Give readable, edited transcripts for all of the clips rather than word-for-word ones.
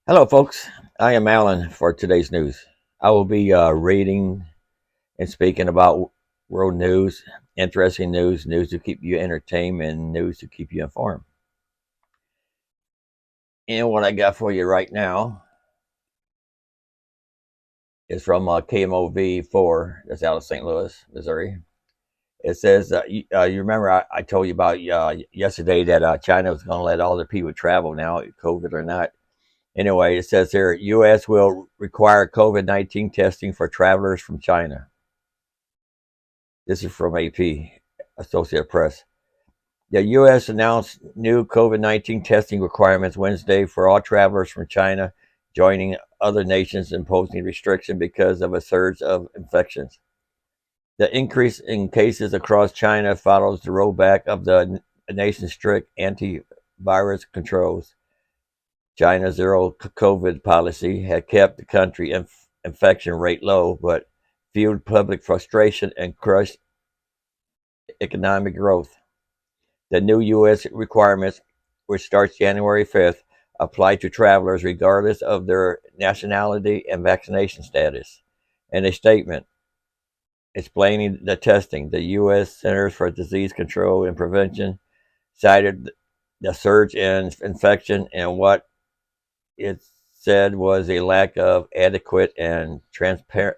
Hello, folks. I am Alan for today's news. I will be reading and speaking about world news, interesting news, news to keep you entertained, and news to keep you informed. And what I got for you right now is from KMOV 4, that's out of St. Louis, Missouri. It says, you remember I told you about yesterday that China was going to let all their people travel now, COVID or not. Anyway, it says here, U.S. will require COVID-19 testing for travelers from China. This is from AP, Associated Press. The U.S. announced new COVID-19 testing requirements Wednesday for all travelers from China, joining other nations imposing restriction because of a surge of infections. The increase in cases across China follows the rollback of the nation's strict antivirus controls. China's zero COVID policy had kept the country infection rate low, but fueled public frustration and crushed economic growth. The new U.S. requirements, which starts January 5th, apply to travelers regardless of their nationality and vaccination status. In a statement explaining the testing, the U.S. Centers for Disease Control and Prevention cited the surge in infection and what it said was a lack of adequate and transparent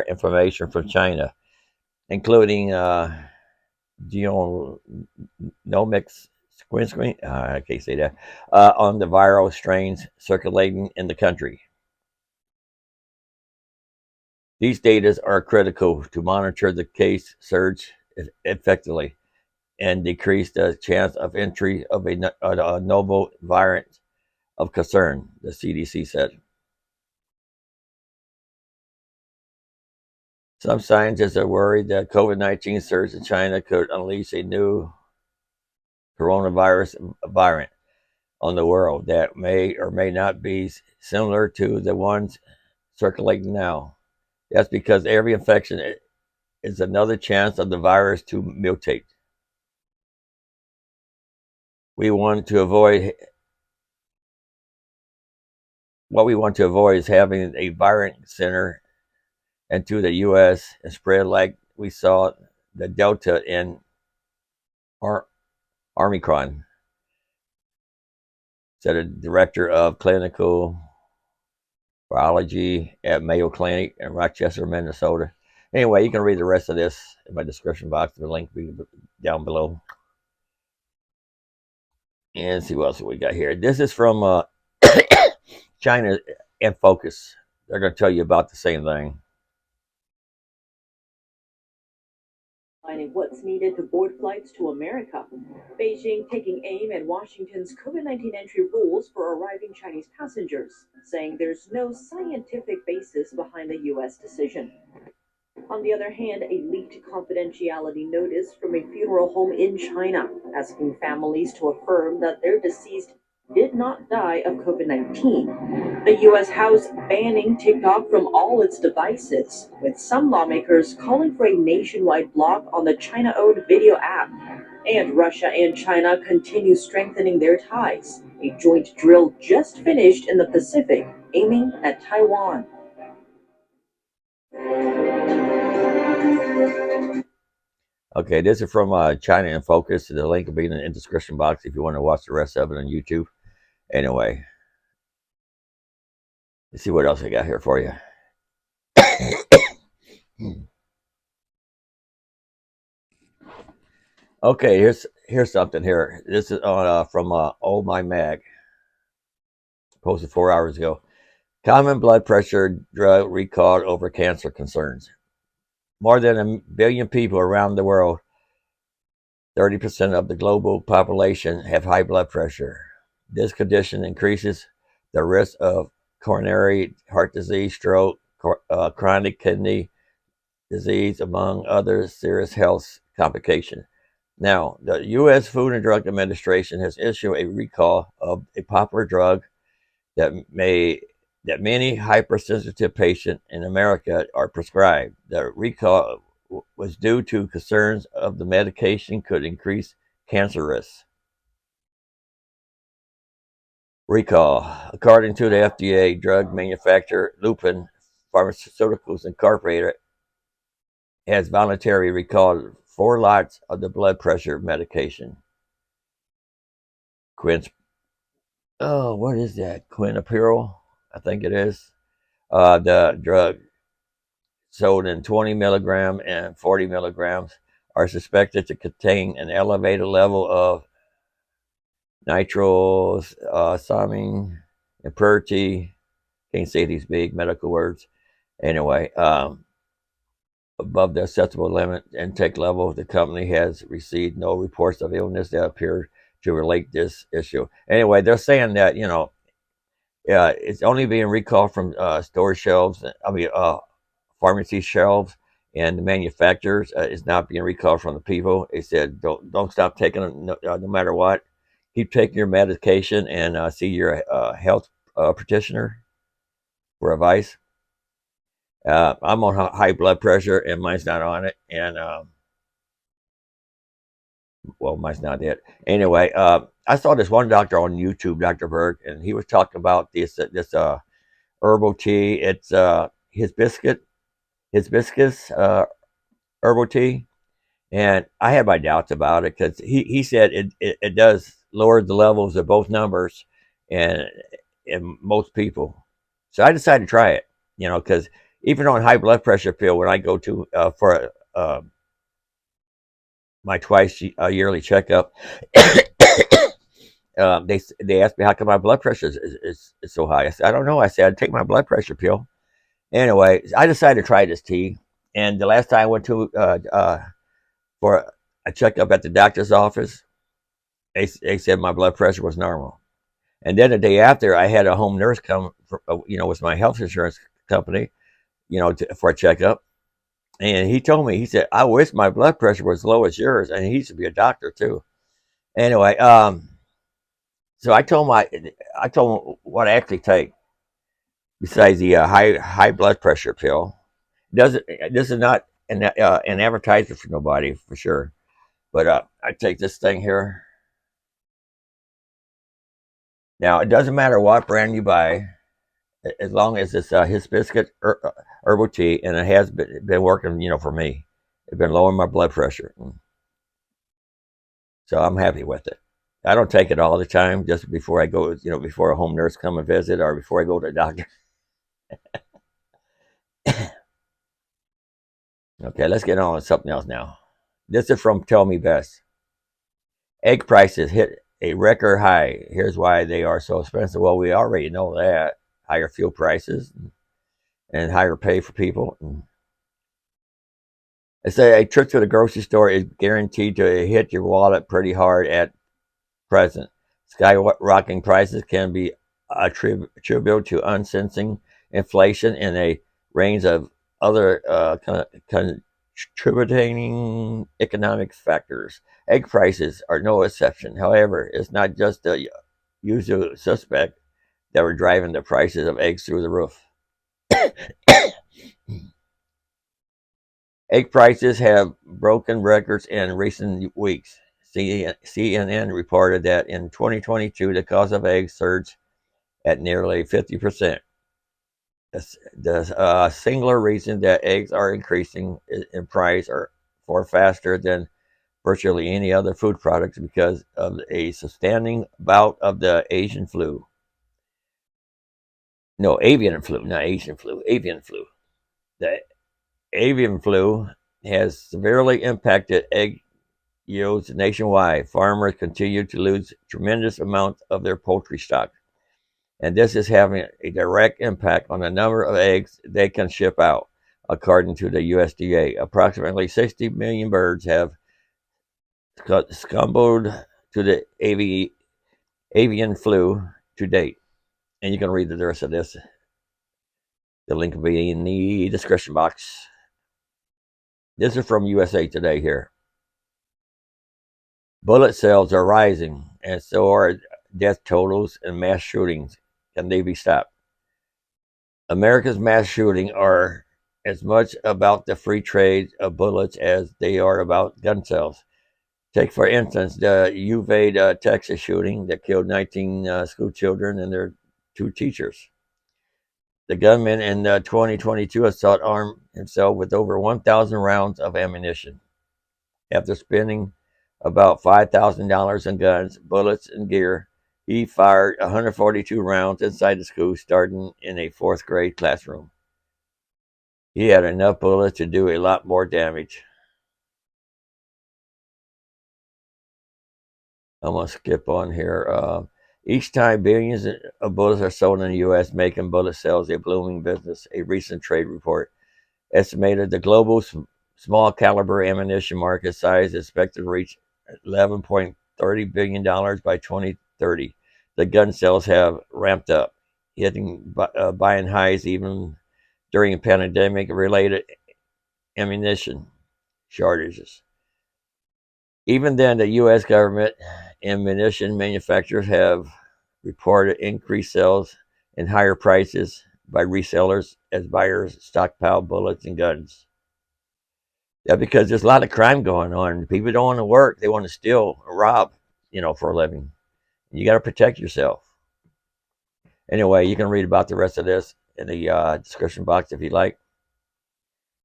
information from China, including genomics screen, I can't say that, on the viral strains circulating in the country. These data are critical to monitor the case surge effectively and decrease the chance of entry of a novel variant of concern, the CDC said. Some scientists are worried that COVID-19 surge in China could unleash a new coronavirus variant on the world that may or may not be similar to the ones circulating now. That's because every infection is another chance of the virus to mutate. We want to avoid What we want to avoid is having a variant center into the U.S. and spread like we saw the Delta in Omicron, said a director of clinical biology at Mayo Clinic in Rochester, Minnesota. Anyway, you can read the rest of this in my description box. The link will be down below. And see what else we got here. This is from China in Focus. They're going to tell you about the same thing. Finding what's needed to board flights to America. Beijing taking aim at Washington's COVID-19 entry rules for arriving Chinese passengers, saying there's no scientific basis behind the U.S. decision. On the other hand, a leaked confidentiality notice from a funeral home in China asking families to affirm that their deceased did not die of COVID 19. The U.S. House banning TikTok from all its devices, with some lawmakers calling for a nationwide block on the China owned video app. And Russia and China continue strengthening their ties. A joint drill just finished in the Pacific, aiming at Taiwan. Okay, this is from China in Focus. The link will be in the description box if you want to watch the rest of it on YouTube. Anyway, let's see what else I got here for you. Okay, here's something here. This is from Oh My Mag, posted 4 hours ago. Common blood pressure drug recalled over cancer concerns. More than 1 billion people around the world, 30% of the global population, have high blood pressure. This condition increases the risk of coronary heart disease, stroke, chronic kidney disease, among other serious health complications. Now, the U.S. Food and Drug Administration has issued a recall of a popular drug that many hypersensitive patients in America are prescribed. The recall was due to concerns of the medication could increase cancer risks. recall. According to the FDA, drug manufacturer Lupin Pharmaceuticals Incorporated has voluntarily recalled 4 lots of the blood pressure medication. What is that? Quinapirol, I think it is. The drug sold in 20 milligram and 40 milligrams are suspected to contain an elevated level of nitrosamine impurity. Can't say these big medical words. Anyway, above the acceptable limit intake level, the company has received no reports of illness that appear to relate this issue. Anyway, they're saying that it's only being recalled from store shelves. Pharmacy shelves, and the manufacturers is not being recalled from the people. They said don't stop taking them no matter what. Keep taking your medication and see your health practitioner for advice. I'm on high blood pressure, and mine's not on it. And well, mine's not it. Anyway, I saw this one doctor on YouTube, Dr. Berg, and he was talking about this herbal tea. It's hibiscus herbal tea, and I had my doubts about it because he said it does lower the levels of both numbers and in most people. So I decided to try it, because even on high blood pressure pill, when I go to for my twice yearly checkup, they asked me how come my blood pressure is so high. I said I don't know. I said I'd take my blood pressure pill. Anyway, I decided to try this tea, and the last time I went to for a checkup at the doctor's office, they said my blood pressure was normal. And then the day after, I had a home nurse come, with my health insurance company, for a checkup. And he told me, he said, I wish my blood pressure was as low as yours. And he used to be a doctor too. Anyway, so I told him what I actually take besides the high blood pressure pill. This is not an advertisement for nobody for sure. But I take this thing here. Now it doesn't matter what brand you buy, as long as it's hibiscus herbal tea, and it has been working, for me. It's been lowering my blood pressure, so I'm happy with it. I don't take it all the time, just before I go, before a home nurse come and visit, or before I go to the doctor. Okay, let's get on with something else now. This is from Tell Me Best. Egg prices hit a record high. Here's why they are so expensive. Well, we already know that. Higher fuel prices and higher pay for people. They say a trip to the grocery store is guaranteed to hit your wallet pretty hard at present. Skyrocketing prices can be attributed to unceasing inflation and a range of other contributing economic factors. Egg prices are no exception. However, it's not just the usual suspect that are driving the prices of eggs through the roof. Egg prices have broken records in recent weeks. CNN reported that in 2022, the cost of eggs surged at nearly 50%. The singular reason that eggs are increasing in price are far faster than virtually any other food products because of a sustaining bout of the Asian flu. No, avian flu, not Asian flu, avian flu. The avian flu has severely impacted egg yields nationwide. Farmers continue to lose tremendous amounts of their poultry stock, and this is having a direct impact on the number of eggs they can ship out. According to the USDA, approximately 60 million birds have succumbed to the avian flu to date. And you can read the rest of this. The link will be in the description box. This is from USA Today here. Bullet sales are rising, and so are death totals and mass shootings. Can they be stopped? America's mass shootings are as much about the free trade of bullets as they are about gun sales. Take, for instance, the Uvalde, Texas shooting that killed 19 school children and their 2 teachers. The gunman in 2022 assault armed himself with over 1,000 rounds of ammunition. After spending about $5,000 in guns, bullets, and gear, he fired 142 rounds inside the school, starting in a fourth grade classroom. He had enough bullets to do a lot more damage. I'm going to skip on here. Each time billions of bullets are sold in the U.S., making bullet sales a blooming business. A recent trade report estimated the global small caliber ammunition market size is expected to reach $11.30 billion by 2030. The gun sales have ramped up, hitting buying highs even during pandemic related ammunition shortages. Even then, the U.S. government and munition manufacturers have reported increased sales and higher prices by resellers as buyers stockpile bullets and guns. Yeah, because there's a lot of crime going on. People don't want to work; they want to steal, or rob, for a living. You got to protect yourself. Anyway, you can read about the rest of this in the description box if you like.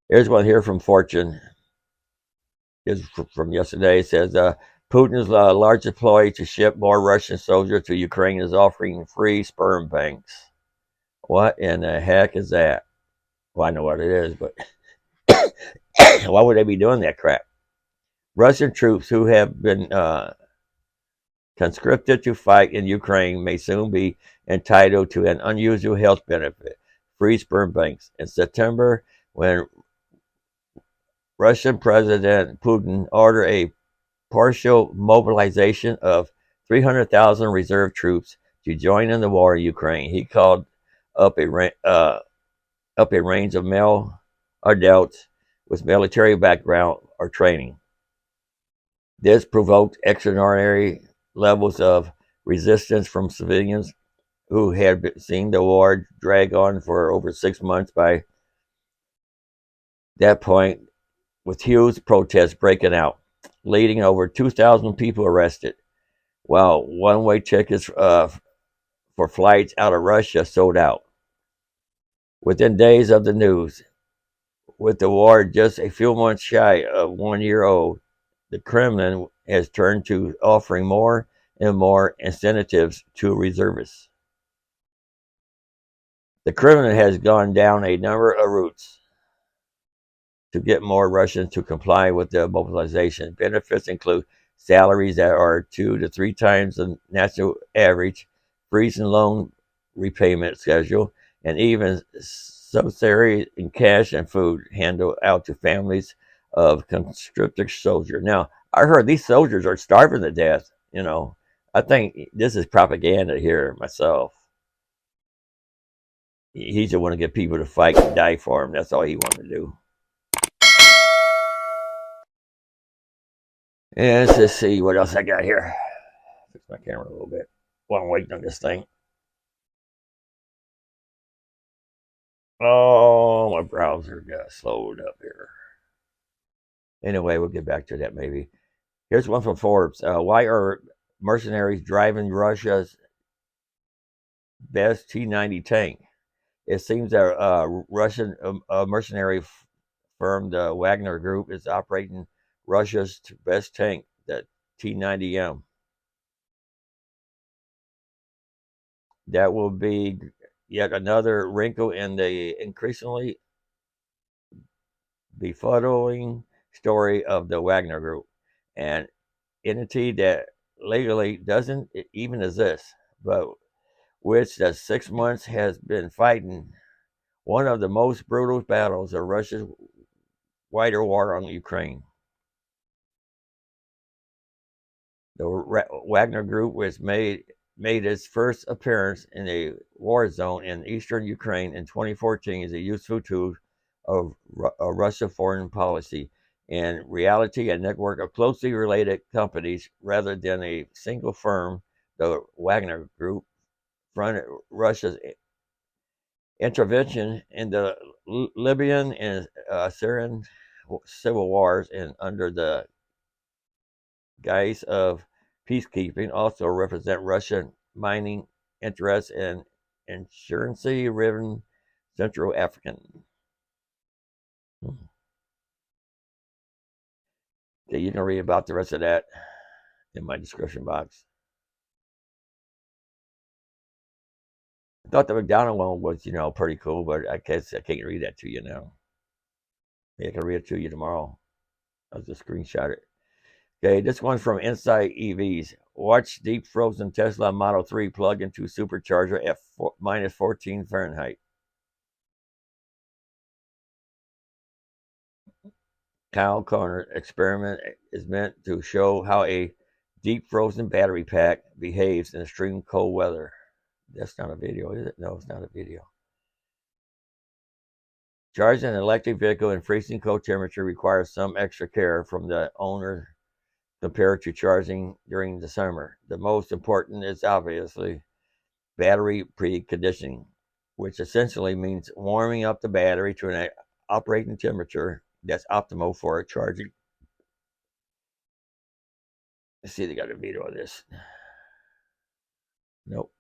Here's one here from Fortune. Is from yesterday. It says Putin's largest ploy to ship more Russian soldiers to Ukraine is offering free sperm banks. What in the heck is that? Well, I know what it is, but why would they be doing that crap? Russian troops who have been conscripted to fight in Ukraine may soon be entitled to an unusual health benefit, free sperm banks. In September, when Russian President Putin ordered a partial mobilization of 300,000 reserve troops to join in the war in Ukraine, he called up a range of male adults with military background or training. This provoked extraordinary levels of resistance from civilians who had seen the war drag on for over 6 months. By that point, with huge protests breaking out, leading over 2,000 people arrested, while one-way tickets for flights out of Russia sold out. Within days of the news, with the war just a few months shy of 1 year old, the Kremlin has turned to offering more and more incentives to reservists. The Kremlin has gone down a number of routes to get more Russians to comply with the mobilization. Benefits include salaries that are 2 to 3 times the national average, freezing loan repayment schedule, and even subsidies in cash and food handed out to families of conscripted soldiers. Now, I heard these soldiers are starving to death. I think this is propaganda here myself. He just want to get people to fight and die for him. That's all he wanted to do. And let's just see what else I got here. Fix my camera a little bit while I'm waiting on this thing. Oh, my browser got slowed up here. Anyway, we'll get back to that maybe. Here's one from Forbes. Why are mercenaries driving Russia's best T-90 tank? It seems that Russian mercenary firm, the Wagner Group, is operating Russia's best tank, the T-90M. That will be yet another wrinkle in the increasingly befuddling story of the Wagner Group, an entity that legally doesn't even exist, but which the 6 months has been fighting one of the most brutal battles of Russia's wider war on Ukraine. The Wagner Group was made its first appearance in a war zone in eastern Ukraine in 2014 as a useful tool of Russia's foreign policy. In reality, a network of closely related companies rather than a single firm, the Wagner Group fronted Russia's intervention in the Libyan and Syrian civil wars and under the guise of peacekeeping also represent Russian mining interests in insurgency-ridden Central African. Okay, you can read about the rest of that in my description box. I thought the McDonald one was, pretty cool, but I guess I can't read that to you now. Maybe I can read it to you tomorrow. I'll just screenshot it. Okay, this one's from Inside EVs. Watch deep frozen Tesla Model 3 plug into Supercharger at minus 14 Fahrenheit. Kyle Conner experiment is meant to show how a deep frozen battery pack behaves in extreme cold weather. That's not a video, is it? No, it's not a video. Charging an electric vehicle in freezing cold temperature requires some extra care from the owner compared to charging during the summer. The most important is obviously battery preconditioning, which essentially means warming up the battery to an operating temperature that's optimal for charging. Let's see, they got a video of this. Nope.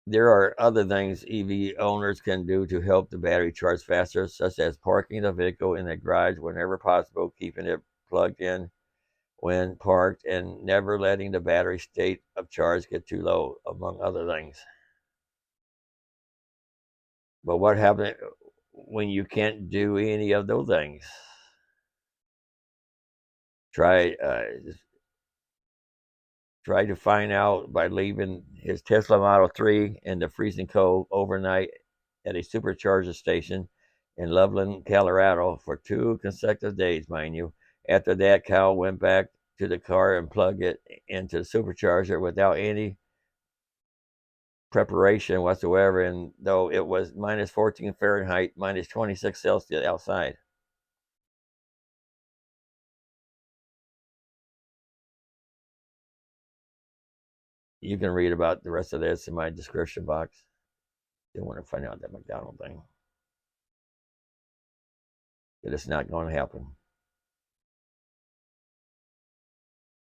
There are other things EV owners can do to help the battery charge faster, such as parking the vehicle in a garage whenever possible, keeping it plugged in when parked, and never letting the battery state of charge get too low, among other things. But what happens when you can't do any of those things? Try to find out by leaving his Tesla Model 3 in the freezing cold overnight at a supercharger station in Loveland, Colorado for 2 consecutive days, mind you. After that, Kyle went back to the car and plugged it into the supercharger without any preparation whatsoever, and though it was minus 14 Fahrenheit, minus 26 Celsius outside. You can read about the rest of this in my description box. You want to find out that McDonald thing. But it's not going to happen.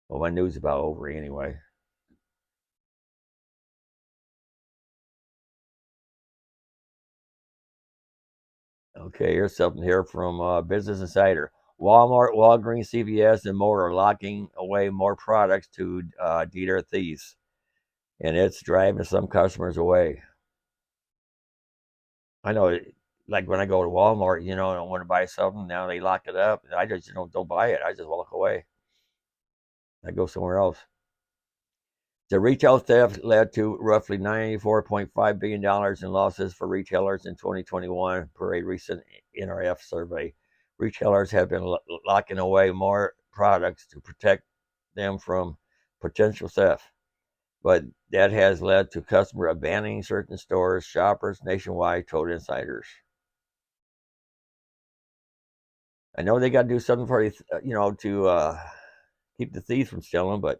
Well, my news about over anyway. Okay, here's something here from Business Insider. Walmart, Walgreens, CVS, and more are locking away more products to deter thieves, and it's driving some customers away. I know, like when I go to Walmart, I don't want to buy something. Now they lock it up. I just don't buy it. I just walk away. I go somewhere else. The retail theft led to roughly $94.5 billion in losses for retailers in 2021, per a recent NRF survey. Retailers have been locking away more products to protect them from potential theft, but that has led to customers abandoning certain stores. Shoppers nationwide told insiders. I know they got to do something for to keep the thieves from stealing, but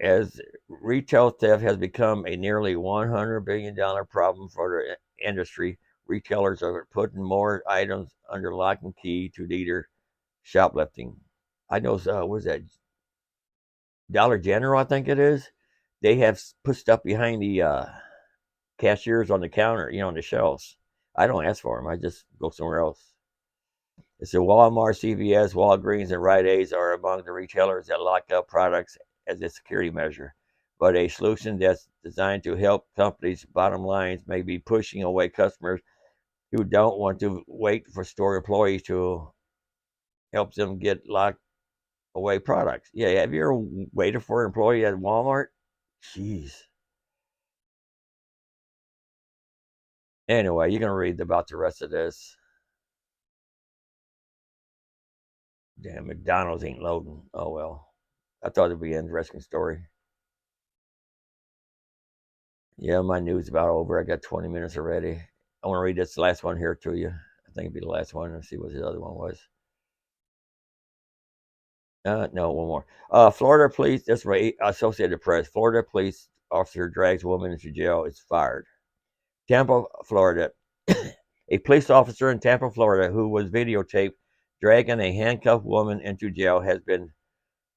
as retail theft has become a nearly $100 billion problem for the industry, retailers are putting more items under lock and key to deter shoplifting. I know, what is that? Dollar General, I think it is. They have put stuff behind the cashiers on the counter, on the shelves. I don't ask for them. I just go somewhere else. It's a Walmart, CVS, Walgreens, and Rite Aids are among the retailers that lock up products as a security measure. But a solution that's designed to help companies' bottom lines may be pushing away customers who don't want to wait for store employees to help them get locked away products. Yeah, have you ever waited for an employee at Walmart? Jeez. Anyway, you're going to read about the rest of this. Damn, McDonald's ain't loading. Oh, well. I thought it'd be an interesting story. Yeah, my news about over. I got 20 minutes already. I want to read this last one here to you. I think it'll be the last one. Let's see what the other one was. No, one more. Florida police, that's right, Associated Press. Florida police officer drags woman into jail, is fired. Tampa, Florida. A police officer in Tampa, Florida, who was videotaped dragging a handcuffed woman into jail has been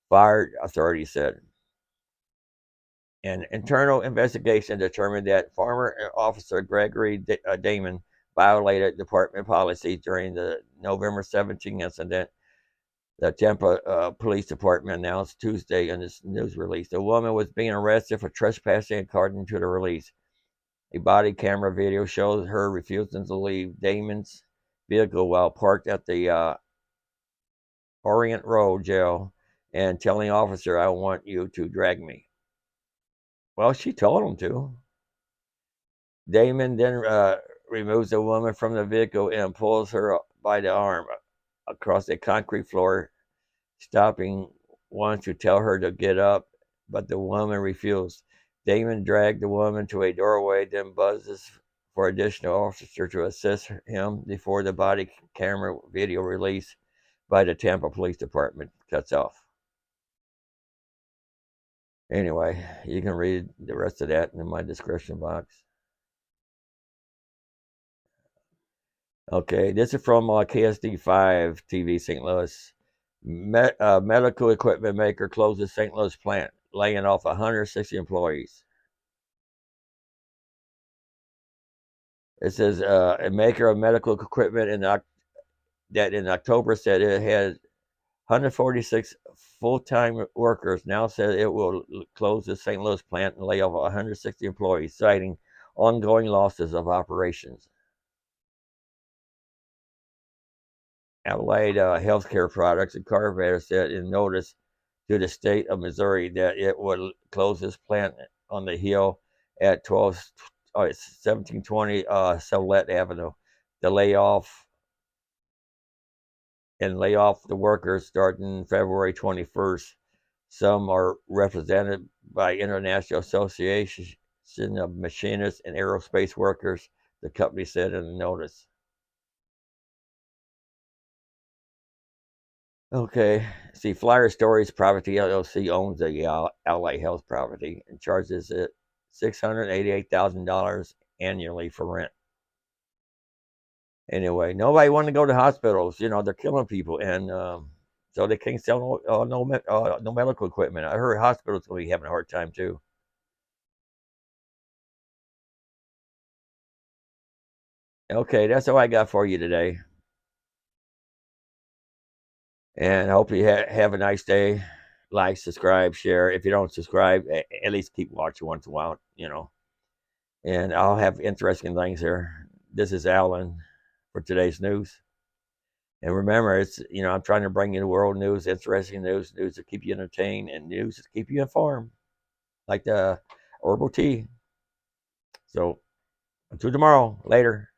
fired, authorities said. An internal investigation determined that former officer Gregory Damon violated department policy during the November 17 incident. The Tampa Police Department announced Tuesday in this news release. The woman was being arrested for trespassing according to the release. A body camera video shows her refusing to leave Damon's vehicle while parked at the Orient Road jail and telling the officer, "I want you to drag me." Well, she told him to. Damon then removes the woman from the vehicle and pulls her by the arm across a concrete floor, stopping once to tell her to get up, but the woman refused. Damon dragged the woman to a doorway, then buzzes for additional officers to assist him before the body camera video released by the Tampa Police Department cuts off. Anyway, you can read the rest of that in my description box. Okay, this is from KSD5 TV, St. Louis. Medical equipment maker closes St. Louis plant, laying off 160 employees. It says a maker of medical equipment that in October said it had 146 full-time workers now said it will close the St. Louis plant and lay off 160 employees, citing ongoing losses of operations. Allied Healthcare Products and Carver said in notice to the state of Missouri that it would close this plant on the hill at 1720 Solette Avenue. The lay off the workers starting February 21st. Some are represented by International Association of Machinists and Aerospace Workers, the company said in the notice. Okay. See, Flyer Stories Property LLC owns the Allied Health property and charges it $688,000 annually for rent. Anyway, nobody wanted to go to hospitals. You know, they're killing people, and so they can't sell no medical equipment. I heard hospitals will be having a hard time too. Okay, that's all I got for you today. And I hope you have a nice day. Like, subscribe, share. If you don't subscribe, at least keep watching once in a while, you know. And I'll have interesting things here. This is Alan for today's news. And remember, I'm trying to bring you the world news, interesting news to keep you entertained, and news to keep you informed, like the herbal tea. So until tomorrow, later.